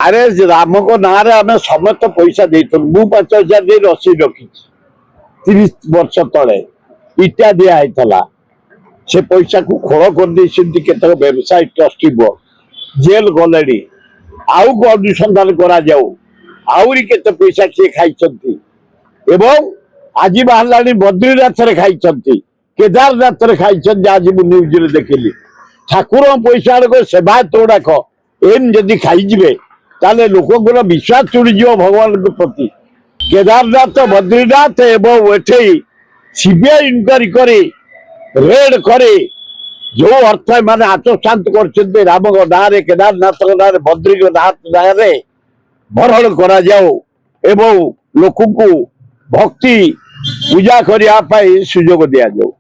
अरे राम को ना रे आम समस्त पैसा देथु मु 5,000 दे रसीद रखी 30 वर्ष तले इटा दिया से पैसा को खोल कर केतक व्यवसाय ट्रस्टी बोर्ड जेल गले आउ को अनुसंधान करा जाऊ आउरी केते पैसा किए खाई एवं आज बाहर बद्रीनाथ रे खाई केदारनाथ रे खाई आज मु न्यूज रे देखिली ठाकुर पैसा को सेवायत गुड़ाक एम जदि खाईजे ताले लोक विश्वास चुड़ीज भगवान के प्रति केदारनाथ बद्रीनाथ एवं एठे सीबीआई इनक्वारी करे रेड करे जो अर्थ माने आत्मशांत कर राम ना केदारनाथ ना बद्रीनाथ ना भरण करा जाओ एवं लोक को भक्ति पूजा करने सुजोग दिया जाओ।